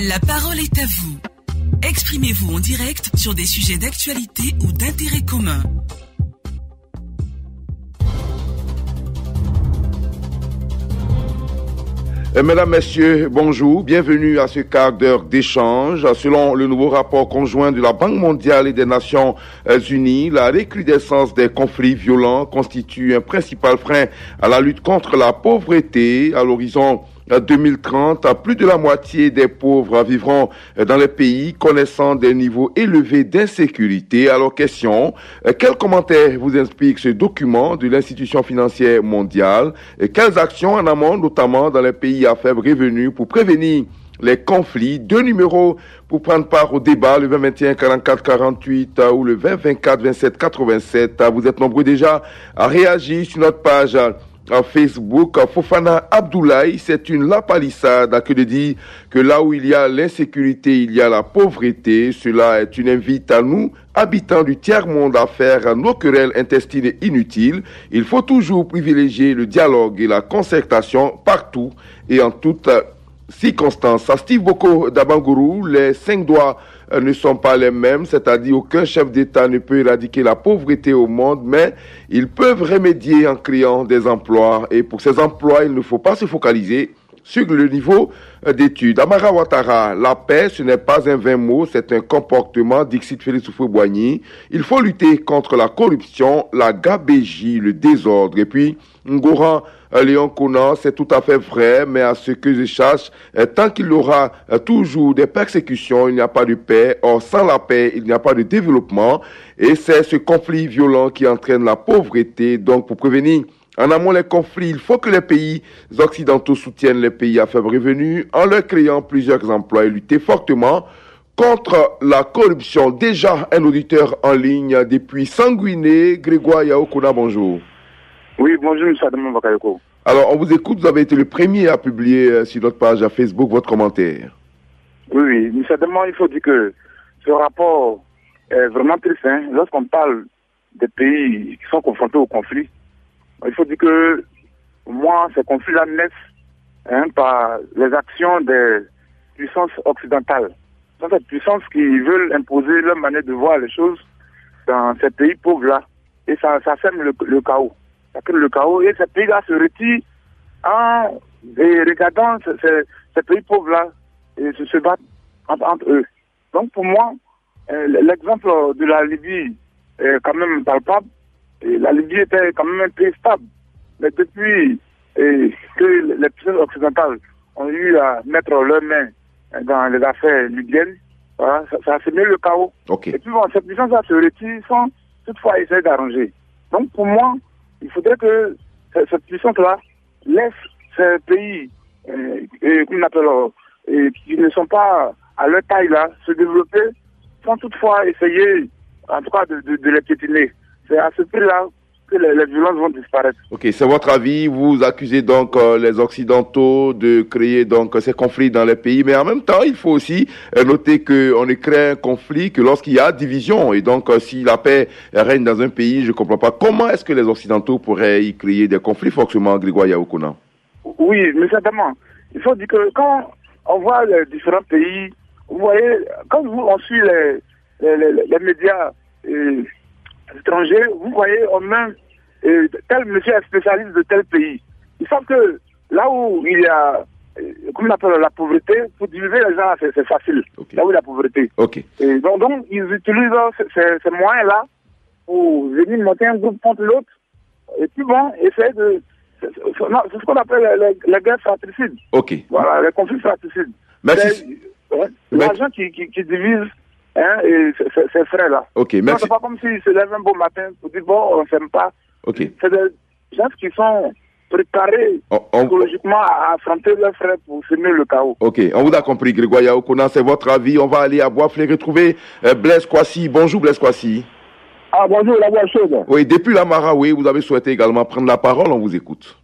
La parole est à vous. Exprimez-vous en direct sur des sujets d'actualité ou d'intérêt commun. Mesdames, Messieurs, bonjour. Bienvenue à ce quart d'heure d'échange. Selon le nouveau rapport conjoint de la Banque mondiale et des Nations unies, la recrudescence des conflits violents constitue un principal frein à la lutte contre la pauvreté. À l'horizon 2030, plus de la moitié des pauvres vivront dans les pays connaissant des niveaux élevés d'insécurité. Alors, question, quel commentaire vous inspire ce document de l'institution financière mondiale? Quelles actions en amont, notamment dans les pays à faible revenu, pour prévenir les conflits? Deux numéros pour prendre part au débat, le 2021 44 48 ou le 20 24 27 87. Vous êtes nombreux déjà à réagir sur notre page Facebook. Fofana Abdoulaye, c'est une lapalissade que de dire que là où il y a l'insécurité, il y a la pauvreté. Cela est une invite à nous, habitants du tiers-monde, à faire nos querelles intestines inutiles. Il faut toujours privilégier le dialogue et la concertation partout et en toutes circonstances. À Steve Boko d'Abangourou, les 5 doigts ne sont pas les mêmes, c'est-à-dire aucun chef d'État ne peut éradiquer la pauvreté au monde, mais ils peuvent remédier en créant des emplois. Et pour ces emplois, il ne faut pas se focaliser sur le niveau d'études. Amara Ouattara, la paix, ce n'est pas un vain mot, c'est un comportement, Dixit Félix Houphouët-Boigny. Il faut lutter contre la corruption, la gabégie, le désordre. Et puis, Ngoran Léon Konan, c'est tout à fait vrai, mais à ce que je cherche, tant qu'il y aura toujours des persécutions, il n'y a pas de paix. Or, sans la paix, il n'y a pas de développement. Et c'est ce conflit violent qui entraîne la pauvreté. Donc, pour prévenir en amont les conflits, il faut que les pays occidentaux soutiennent les pays à faible revenu en leur créant plusieurs emplois et lutter fortement contre la corruption. Déjà, un auditeur en ligne depuis Sanguiné, Grégoire Yaokona, bonjour. Oui, bonjour, M. Adamou Bakayoko. Alors, on vous écoute, vous avez été le premier à publier sur notre page Facebook votre commentaire. Oui, M. Adamou, il faut dire que ce rapport est vraiment triste. Lorsqu'on parle des pays qui sont confrontés au conflit, il faut dire que, moi, ces conflits-là naissent par les actions des puissances occidentales. Ce sont ces puissances qui veulent imposer leur manière de voir les choses dans ces pays pauvres-là. Et ça sème le chaos. Ça crée le chaos et ces pays-là se retirent en regardant ces pays pauvres-là et se battent entre eux. Donc pour moi, l'exemple de la Libye est quand même palpable. Et la Libye était quand même un pays stable. Mais depuis que les puissances occidentales ont eu à mettre leurs mains dans les affaires libyennes, voilà, ça a semé le chaos. Okay. Et puis bon, ces puissances-là se retirent sans toutefois essayer d'arranger. Donc pour moi, il faudrait que cette puissance-là laisse ces pays qu'on appelle, qui ne sont pas à leur taille-là se développer sans toutefois essayer, en tout cas, de les piétiner. C'est à ce prix-là que les violences vont disparaître. Ok, c'est votre avis. Vous accusez donc les Occidentaux de créer donc ces conflits dans les pays, mais en même temps, il faut aussi noter qu'on ne crée un conflit que lorsqu'il y a division. Et donc, si la paix règne dans un pays, je ne comprends pas comment est-ce que les Occidentaux pourraient y créer des conflits, forcément, Grégoire Yaokona. Oui, mais certainement. Il faut dire que quand on voit les différents pays, vous voyez, quand on suit les médias étrangers, vous voyez, on met tel monsieur est spécialiste de tel pays. Ils savent que là où il y a, comme on appelle la pauvreté, pour diviser les gens, c'est facile. Okay. Là où il y a la pauvreté. Okay. Et donc, ils utilisent ces moyens-là pour venir monter un groupe contre l'autre. Et puis bon, essayer de... C'est ce qu'on appelle les guerres fratricides. Ok. Voilà, les conflits fratricides. Merci. L'argent qui divise et ces frais-là. Ok, merci. C'est pas comme s'ils se lèvent un beau matin pour dire, bon, on ne s'aime pas. Ok. C'est des gens qui sont préparés psychologiquement à affronter leurs frais pour semer le chaos. Ok, on vous a compris, Grégoire Yaokona, c'est votre avis. On va aller à Boisflé retrouver Blaise Kwasi. Bonjour, Blaise Kwasi. Ah, bonjour, la voix chaude. Oui, depuis la Marawi, vous avez souhaité également prendre la parole, on vous écoute.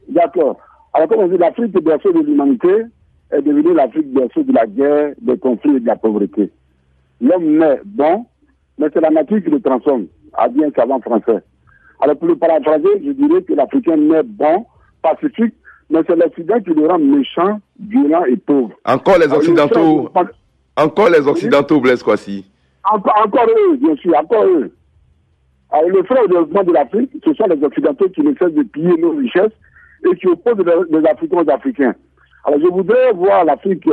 D'accord. Alors, comme on dit, l'Afrique, berceau de l'humanité, est devenue l'Afrique berceau de la guerre, des conflits et de la pauvreté. L'homme naît bon, mais c'est la nature qui le transforme, a dit un savant français. Alors, pour le paraphraser, je dirais que l'Africain naît bon, pacifique, mais c'est l'Occident qui le rend méchant, violent et pauvre. Encore les Occidentaux, Blaise Kwasi. Encore eux, bien sûr, encore eux. Alors, le frère au développement de l'Afrique, ce sont les Occidentaux qui ne cessent de piller nos richesses et qui opposent les Africains aux Africains. Alors, je voudrais voir l'Afrique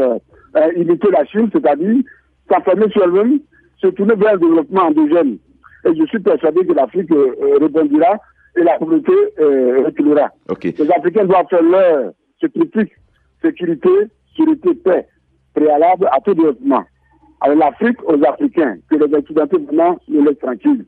imiter la Chine, c'est-à-dire s'enfermer sur elle-même, se tourner vers le développement endogène. Et je suis persuadé que l'Afrique rebondira et la pauvreté reculera. Okay. Les Africains doivent faire leur triptyque: sécurité, sûreté, paix, préalable à tout développement. Alors l'Afrique aux Africains, que les Occidentaux vraiment nous laissent tranquilles.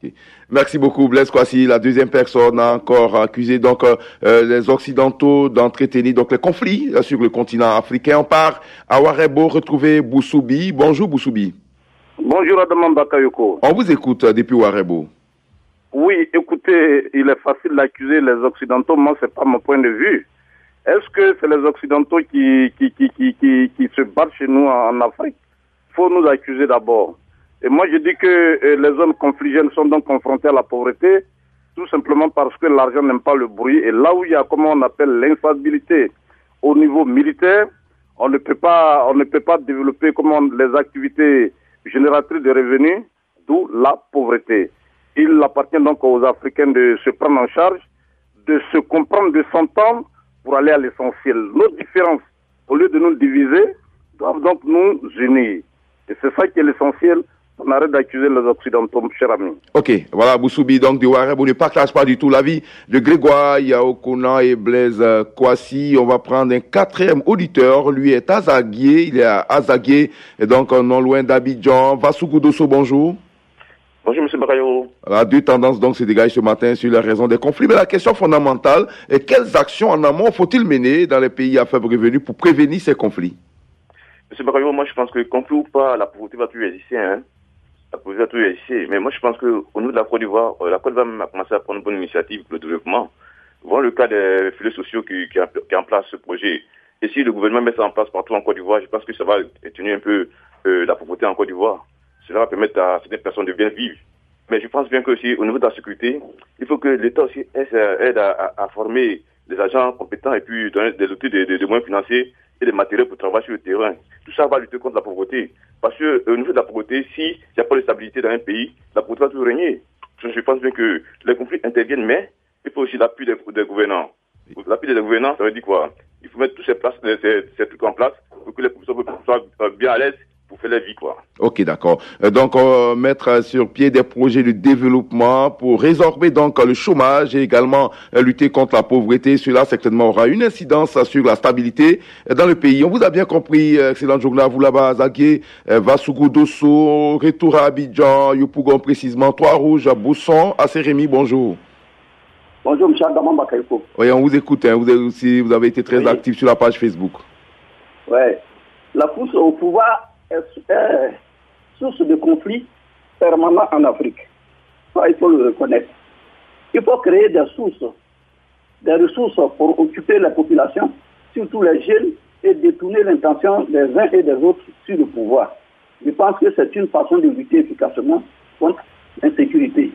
Okay. Merci beaucoup, Blaise Kwasi. La deuxième personne a encore accusé donc les Occidentaux d'entretenir donc les conflits sur le continent africain. On part à Ouarebo retrouver Boussoubi. Bonjour Boussoubi. Bonjour Adaman Bakayoko. On vous écoute depuis Ouarebo. Oui, écoutez, il est facile d'accuser les Occidentaux. Moi, c'est pas mon point de vue. Est-ce que c'est les Occidentaux qui se battent chez nous en Afrique? Il faut nous accuser d'abord. Et moi, je dis que les zones conflictuelles sont donc confrontées à la pauvreté, tout simplement parce que l'argent n'aime pas le bruit. Et là où il y a, comment on appelle, l'instabilité au niveau militaire, on ne peut pas développer les activités génératrices de revenus, d'où la pauvreté. Il appartient donc aux Africains de se prendre en charge, de se comprendre, de s'entendre pour aller à l'essentiel. Nos différences, au lieu de nous diviser, doivent donc nous unir. Et c'est ça qui est l'essentiel. On arrête d'accuser les Occidentaux, cher ami. Ok, voilà, Boussoubi, donc de Ouarebo ne partage pas du tout l'avis de Grégoire Yaokona et Blaise Kwasi. On va prendre un quatrième auditeur. Lui est Azaguié, il est à Azaguié, et donc non loin d'Abidjan. Vassoukou Dosso, bonjour. Bonjour, M. Bakayo. Voilà, deux tendances donc se dégagent ce matin sur les raisons des conflits. Mais la question fondamentale est quelles actions en amont faut-il mener dans les pays à faible revenu pour prévenir ces conflits? M. Bakayo, moi je pense que conflit ou pas, la pauvreté va toujours exister. Hein. La pauvreté va toujours exister. Mais moi je pense qu'au niveau de la Côte d'Ivoire, la Côte d'Ivoire même a commencé à prendre une bonne initiative pour le développement. Voir le cas des filets sociaux qui en place ce projet. Et si le gouvernement met ça en place partout en Côte d'Ivoire, je pense que ça va atténuer un peu la pauvreté en Côte d'Ivoire. Cela va permettre à certaines personnes de bien vivre. Mais je pense bien que aussi, au niveau de la sécurité, il faut que l'État aussi aide à former des agents compétents et puis donner des outils de moyens financiers et des matériaux pour travailler sur le terrain. Tout ça va lutter contre la pauvreté. Parce que au niveau de la pauvreté, s'il n'y a pas de stabilité dans un pays, la pauvreté va toujours régner. Je pense bien que les conflits interviennent, mais il faut aussi l'appui des gouvernants. L'appui des gouvernants, ça veut dire quoi? Il faut mettre tous ces trucs en place pour que les populations soient bien à l'aise pour faire la vie, quoi. Ok, d'accord. Donc, mettre sur pied des projets de développement pour résorber donc le chômage et également lutter contre la pauvreté. Cela certainement aura une incidence sur la stabilité dans le pays. On vous a bien compris. Excellente journée à vous là-bas, Zagué, Vassoukou Dosso, retour à Abidjan, Yopougon précisément, Trois-Rouges, à Bousson, à Sérémy, bonjour. Bonjour, M. Adaman Bakayoko. Oui, on vous écoute. Hein. Vous avez été très actif sur la page Facebook. Oui. La course au pouvoir est source de conflits permanents en Afrique. Ça, il faut le reconnaître. Il faut créer des ressources pour occuper la population, surtout les jeunes, et détourner l'intention des uns et des autres sur le pouvoir. Je pense que c'est une façon de lutter efficacement contre l'insécurité,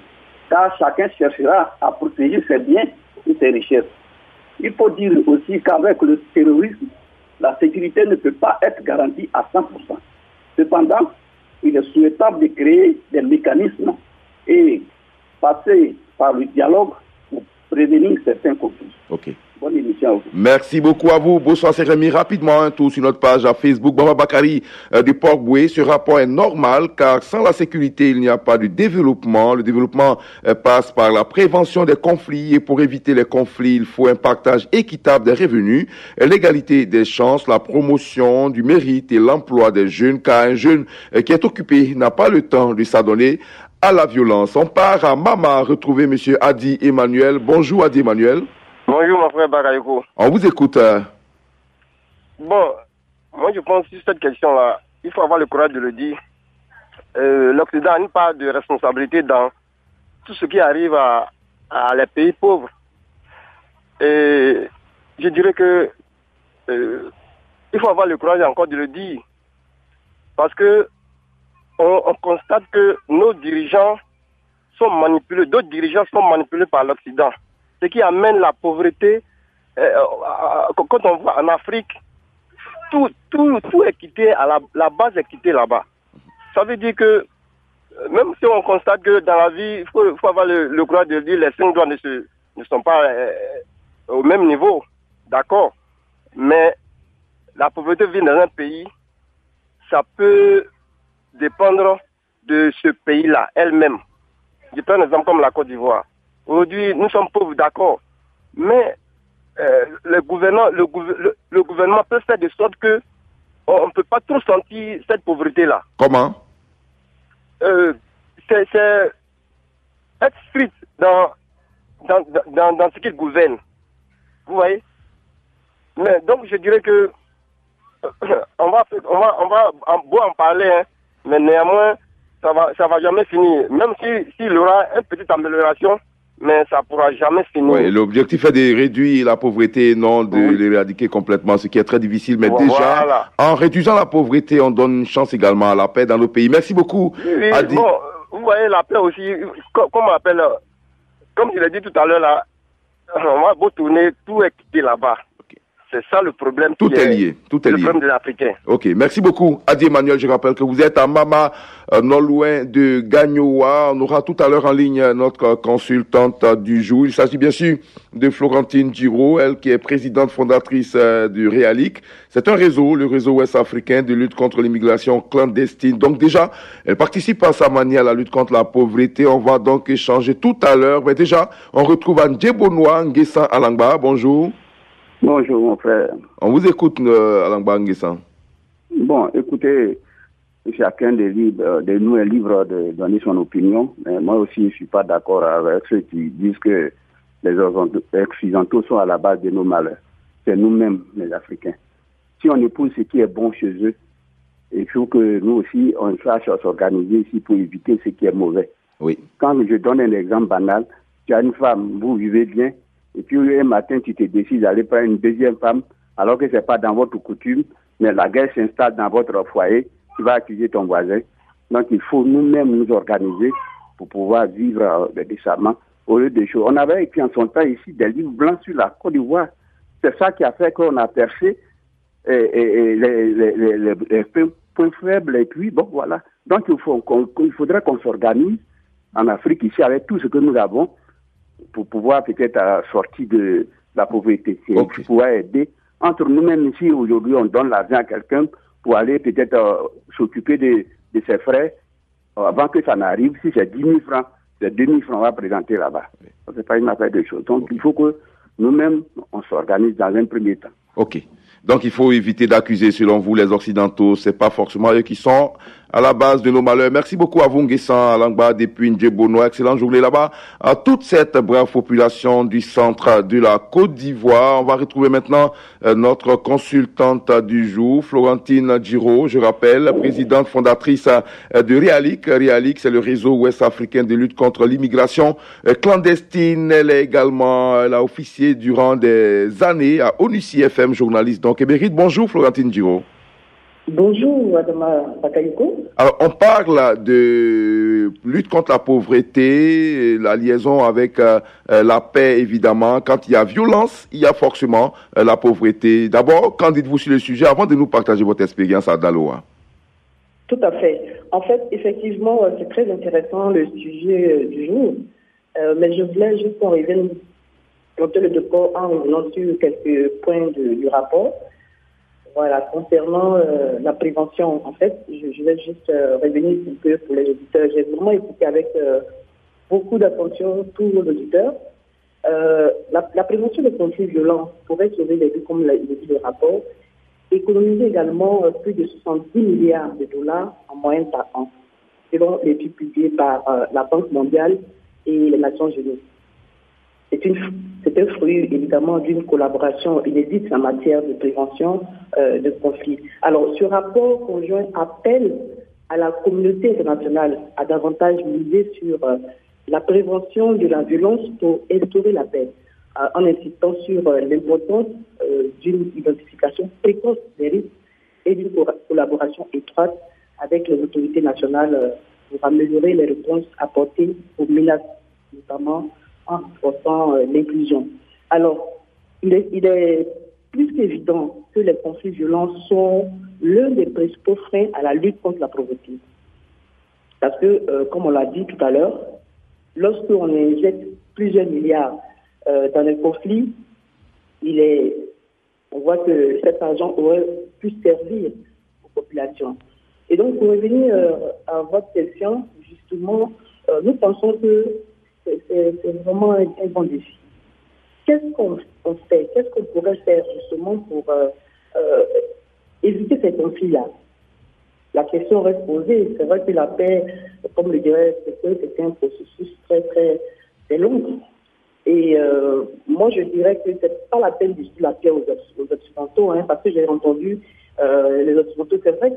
car chacun cherchera à protéger ses biens et ses richesses. Il faut dire aussi qu'avec le terrorisme, la sécurité ne peut pas être garantie à 100%. Cependant, il est souhaitable de créer des mécanismes et passer par le dialogue pour prévenir certains conflits. Ok. Bonne émission à vous. Merci beaucoup à vous. Bonsoir, c'est Rémi. Rapidement, un tour sur notre page à Facebook. Baba Bakari du Port-Boué. Ce rapport est normal car sans la sécurité, il n'y a pas de développement. Le développement passe par la prévention des conflits et pour éviter les conflits, il faut un partage équitable des revenus, l'égalité des chances, la promotion du mérite et l'emploi des jeunes car un jeune qui est occupé n'a pas le temps de s'adonner à la violence. On part à Mama retrouver monsieur Adi Emmanuel. Bonjour Adi Emmanuel. Bonjour mon frère Bakayoko. On vous écoute. Bon, moi je pense que sur cette question-là, il faut avoir le courage de le dire. L'Occident a une part de responsabilité dans tout ce qui arrive à les pays pauvres. Et je dirais que il faut avoir le courage encore de le dire. Parce que on constate que nos dirigeants sont manipulés, d'autres dirigeants sont manipulés par l'Occident. Ce qui amène la pauvreté quand on voit en Afrique, tout est quitté, la base est quittée là-bas. Ça veut dire que, même si on constate que dans la vie, il faut avoir le courage de dire les 5 doigts ne sont pas au même niveau, d'accord. Mais la pauvreté vient dans un pays, ça peut dépendre de ce pays-là, elle-même. Je prends un exemple comme la Côte d'Ivoire. Aujourd'hui, nous sommes pauvres, d'accord. Mais le gouvernement peut faire de sorte que on ne peut pas trop sentir cette pauvreté-là. Comment? C'est être strict dans ce qu'il gouverne. Vous voyez? Mais donc je dirais que on va en parler, hein, mais néanmoins ça va jamais finir. Même s'il y aura une petite amélioration, mais ça ne pourra jamais finir. Oui, l'objectif est de réduire la pauvreté, non de l'éradiquer complètement, ce qui est très difficile. Mais déjà, en réduisant la pauvreté, on donne une chance également à la paix dans nos pays. Merci beaucoup, Adi. Bon, vous voyez, la paix aussi, comme je l'ai dit tout à l'heure, là, on va beau tourner, tout est quitté là-bas. C'est ça le problème. Tout est lié. Tout est lié. Le problème de l'Africain. Ok, merci beaucoup. Adi Emmanuel, je rappelle que vous êtes à Mama, non loin de Gagnoa. On aura tout à l'heure en ligne notre consultante du jour. Il s'agit bien sûr de Florentine Giraud, elle qui est présidente fondatrice du REALIC. C'est un réseau, le réseau ouest-africain de lutte contre l'immigration clandestine. Donc déjà, elle participe à sa manière à la lutte contre la pauvreté. On va donc échanger tout à l'heure. Mais déjà, on retrouve Ndjebonoa Nguessan Alangba. Bonjour. Bonjour, mon frère. On vous écoute, Alangba Nguessan. Bon, écoutez, chacun de nous est libre de donner son opinion. Mais moi aussi, je ne suis pas d'accord avec ceux qui disent que les Occidentaux sont à la base de nos malheurs. C'est nous-mêmes, les Africains. Si on épouse ce qui est bon chez eux, il faut que nous aussi, on cherche à s'organiser ici pour éviter ce qui est mauvais. Oui. Quand je donne un exemple banal, tu as une femme, vous vivez bien, et puis un matin, tu te décides d'aller prendre une deuxième femme, alors que ce n'est pas dans votre coutume, mais la guerre s'installe dans votre foyer, tu vas accuser ton voisin. Donc il faut nous-mêmes nous organiser pour pouvoir vivre décemment au lieu des choses. On avait écrit en son temps ici des livres blancs sur la Côte d'Ivoire. C'est ça qui a fait qu'on a percé les points faibles, et puis bon voilà. Donc il faudrait qu'on s'organise en Afrique ici avec tout ce que nous avons, pour pouvoir peut-être sortir de la pauvreté. Pour pouvoir aider. Entre nous-mêmes ici, aujourd'hui, on donne l'argent à quelqu'un pour aller peut-être s'occuper de ses frères avant que ça n'arrive. Si c'est 10 000 francs, c'est 2 000 francs, on va présenter là-bas. Ce n'est pas une affaire de choses. Donc, il faut que nous-mêmes, on s'organise dans un premier temps. Ok. Donc, il faut éviter d'accuser, selon vous, les Occidentaux. C'est pas forcément eux qui sont à la base de nos malheurs. Merci beaucoup à vous, Nguessan Alangba, depuis Ndjebonoa. Excellente journée là-bas. À toute cette brave population du centre de la Côte d'Ivoire. On va retrouver maintenant notre consultante du jour, Florentine Giraud, je rappelle, présidente fondatrice de REALIC. REALIC, c'est le réseau ouest-africain de lutte contre l'immigration clandestine. Elle est également, elle a officié durant des années à ONUCI FM, journaliste donc émérite. Bonjour, Florentine Giraud. Bonjour, Adama Bakayoko. Alors, on parle de lutte contre la pauvreté, la liaison avec la paix, évidemment. Quand il y a violence, il y a forcément la pauvreté. D'abord, qu'en dites-vous sur le sujet avant de nous partager votre expérience à Daloa? Tout à fait. En fait, effectivement, c'est très intéressant le sujet du jour. Mais je voulais juste qu'on revienne monter le décor en revenant sur quelques points du rapport. Voilà, concernant la prévention, en fait, je vais juste revenir un peu pour les auditeurs. J'ai vraiment écouté avec beaucoup d'attention tous vos auditeurs. La prévention des conflits violents pourrait sauver les vies, comme l'a dit le rapport, économiser également plus de 70 milliards de dollars en moyenne par an, selon l'étude publiée par la Banque mondiale et les Nations unies. C'est un fruit, évidemment, d'une collaboration inédite en matière de prévention de conflits. Alors, ce rapport conjoint appelle à la communauté internationale à davantage miser sur la prévention de la violence pour instaurer la paix, en insistant sur l'importance d'une identification précoce des risques et d'une collaboration étroite avec les autorités nationales pour améliorer les réponses apportées aux menaces, notamment en renforçant l'inclusion. Alors, il est plus qu'évident que les conflits violents sont l'un des principaux freins à la lutte contre la pauvreté. Parce que, comme on l'a dit tout à l'heure, lorsqu'on injecte plusieurs milliards dans un conflit, on voit que cet argent aurait pu servir aux populations. Et donc, pour revenir à votre question, justement, nous pensons que c'est vraiment un bon défi. Qu'est-ce qu'on fait? Qu'est-ce qu'on pourrait faire justement pour éviter ces conflits-là? La question reste posée. C'est vrai que la paix, comme le dirait, c'est un processus très, très, très long. Et moi, je dirais que c'est pas la peine de la paix aux Occidentaux, hein, parce que j'ai entendu les Occidentaux. C'est vrai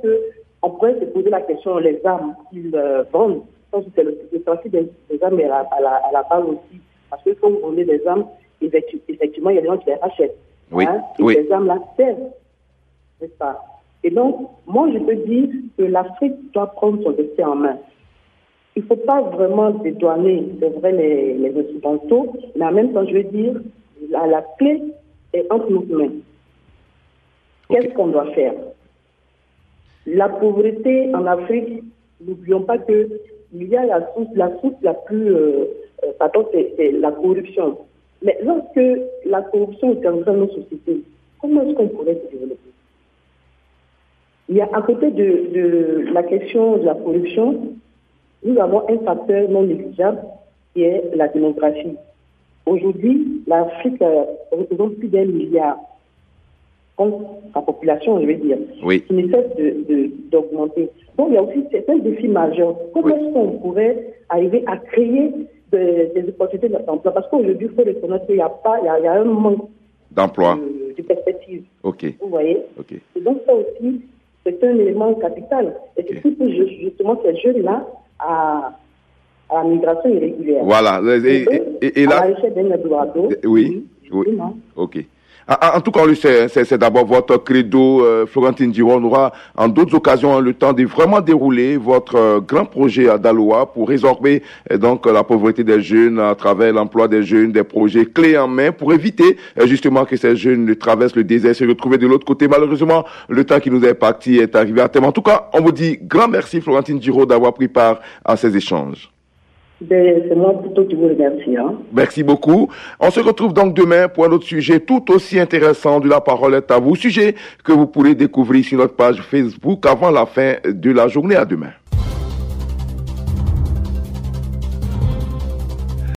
qu'on pourrait se poser la question, les armes qu'ils vendent, je pense que c'est le trafic des armes à la balle aussi. Parce que quand vous vendez des armes, effectivement, il y a des gens qui les rachètent. Oui, hein, et oui. ces armes-là servent, n'est-ce pas? Et donc, moi, je peux dire que l'Afrique doit prendre son destin en main. Il ne faut pas vraiment dédouaner, c'est vrai, les Occidentaux, mais en même temps, je veux dire, la clé est entre nos mains. Qu'est-ce qu'on doit faire? La pauvreté en Afrique, n'oublions pas qu'il y a la source la plus patente, c'est la corruption. Mais lorsque la corruption est dans nos sociétés, comment est-ce qu'on pourrait se développer? Il y a à côté de la question de la corruption, nous avons un facteur non négligeable qui est la démographie. Aujourd'hui, l'Afrique représente plus d'1 milliard. Donc, sa population, je veux dire, qui ne cesse d'augmenter. Donc, il y a aussi certains défis majeurs. Comment est-ce qu'on pourrait arriver à créer des opportunités d'emploi? Parce qu'aujourd'hui, il faut reconnaître qu'il y a un manque d'emploi, de perspective. Ok. Vous voyez? Ok. Et donc, ça aussi, c'est un élément capital. Et c'est pour justement ces jeunes-là à la migration irrégulière. Voilà. Et là, à l'échelle d'un Eldorado. Oui. Ok. En tout cas, on le sait, c'est d'abord votre credo, Florentine Diro. On aura en d'autres occasions le temps de vraiment dérouler votre grand projet à Daloa pour résorber donc la pauvreté des jeunes à travers l'emploi des jeunes, des projets clés en main pour éviter justement que ces jeunes ne traversent le désert et se retrouvent de l'autre côté. Malheureusement, le temps qui nous est parti est arrivé à terme. En tout cas, on vous dit grand merci, Florentine Diro, d'avoir pris part à ces échanges. C'est moi plutôt qui vous remercie. Merci beaucoup. On se retrouve donc demain pour un autre sujet tout aussi intéressant de La Parole est à vous. Sujet que vous pourrez découvrir sur notre page Facebook avant la fin de la journée. À demain.